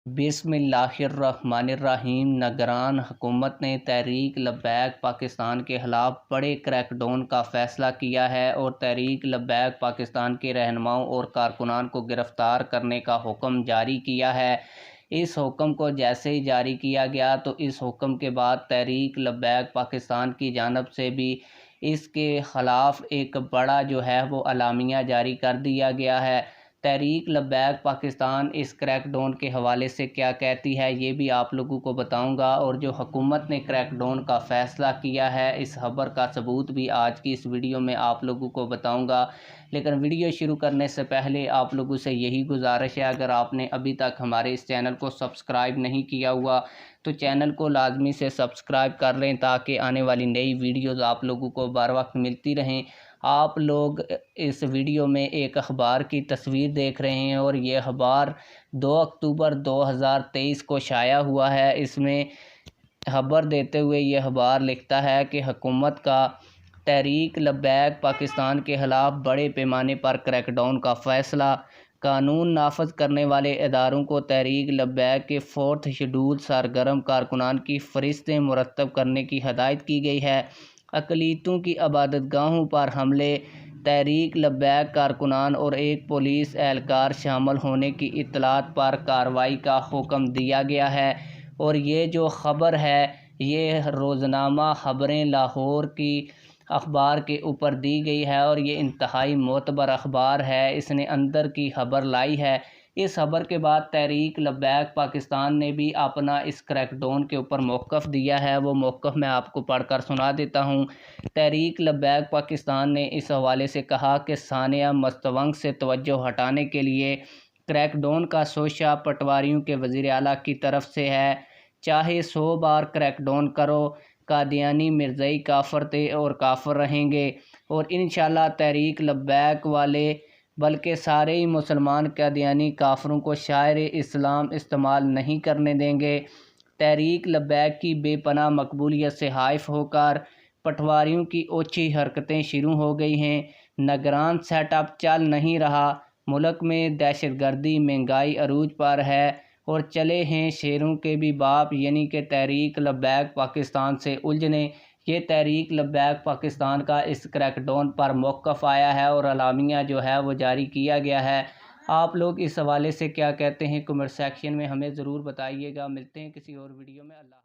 बिस्मिल्लाहिर्रहमानिर्रहीम। निगरान हुकूमत ने तहरीक लब्बैक पाकिस्तान के ख़िलाफ़ बड़े क्रैकडाउन का फ़ैसला किया है और तहरीक लब्बैक पाकिस्तान के रहनुमाओं और कारकुनान को गिरफ़्तार करने का हुक्म जारी किया है। इस हुक्म को जैसे ही जारी किया गया तो इस हुक्म के बाद तहरीक लब्बैक पाकिस्तान की जानिब से भी इसके ख़िलाफ़ एक बड़ा जो है वो अलामिया जारी कर दिया गया है। तहरीक लब्बैक पाकिस्तान इस क्रैकडाउन के हवाले से क्या कहती है ये भी आप लोगों को बताऊंगा, और जो हुकूमत ने क्रैकडाउन का फ़ैसला किया है इस खबर का सबूत भी आज की इस वीडियो में आप लोगों को बताऊंगा। लेकिन वीडियो शुरू करने से पहले आप लोगों से यही गुजारिश है, अगर आपने अभी तक हमारे इस चैनल को सब्सक्राइब नहीं किया हुआ तो चैनल को लाजमी से सब्सक्राइब कर लें ताकि आने वाली नई वीडियोज़ आप लोगों को बर वक्त मिलती रहें। आप लोग इस वीडियो में एक अखबार की तस्वीर देख रहे हैं और ये अखबार 2 अक्टूबर 2023 को शाया हुआ है। इसमें खबर देते हुए ये अखबार लिखता है कि हुकूमत का तहरीक लब्बैक पाकिस्तान के ख़िलाफ़ बड़े पैमाने पर क्रैकडाउन का फ़ैसला। कानून नाफज करने वाले इदारों को तहरीक लब्बैक के 4th शेड्यूल सरगर्म कारकुनान की फ़रिश्तें मुरतब करने की हदायत की गई है। अक़लियतों की इबादतगाहों पर हमले, तहरीक लब्बैक कारकुनान और एक पुलिस एहलकार शामिल होने की इत्तलात पर कार्रवाई का हुक्म दिया गया है। और ये जो ख़बर है ये रोज़नामा ख़बरें लाहौर की अखबार के ऊपर दी गई है और ये इंतहाई मोतबर अखबार है, इसने अंदर की खबर लाई है। इस खबर के बाद तहरीक लब्बैक पाकिस्तान ने भी अपना इस क्रैकडाउन के ऊपर मौक़िफ़ दिया है, वो मौक़िफ़ मैं आपको पढ़कर सुना देता हूँ। तहरीक लब्बैक पाकिस्तान ने इस हवाले से कहा कि सानिया मस्तवंग से तवज्जो हटाने के लिए क्रैकडाउन का सोशा पटवारियों के वज़ीर आला की तरफ से है। चाहे 100 बार क्रैकडाउन करो, कादियानी मिर्ज़ई काफ़र थे और काफ़र रहेंगे, और इंशाअल्लाह तहरीक लब्बैक वाले बल्कि सारे ही मुसलमान कादियानी काफ़रों को शायर इस्लाम इस्तेमाल नहीं करने देंगे। तहरीक लब्बैक की बेपनाह मकबूलियत से हाइफ होकर पटवारियों की ओछी हरकतें शुरू हो गई हैं। निगरान सेटअप चल नहीं रहा, मुल्क में दहशतगर्दी महंगाई अरूज पर है और चले हैं शेरों के भी बाप, यानी कि तहरीक लब्बैक पाकिस्तान से उलझने। ये तहरीक लब्बैक पाकिस्तान का इस क्रैकडाउन पर मौक़िफ़ आया है और अलामिया जो है वो जारी किया गया है। आप लोग इस हवाले से क्या कहते हैं कमेंट सेक्शन में हमें ज़रूर बताइएगा। मिलते हैं किसी और वीडियो में। अल्लाह।